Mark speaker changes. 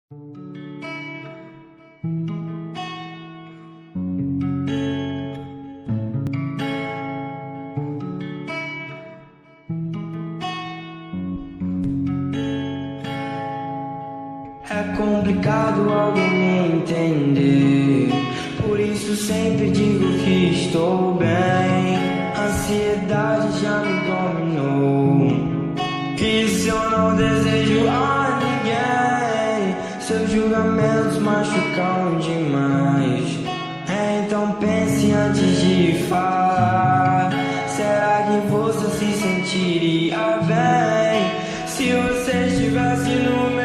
Speaker 1: É complicado alguém me entender, por isso sempre digo que estou bem. A ansiedade já me dominou, e se eu não desejo a ninguém, seus julgamentos machucam demais. Então pense antes de falar, será que você se sentiria bem se você estivesse no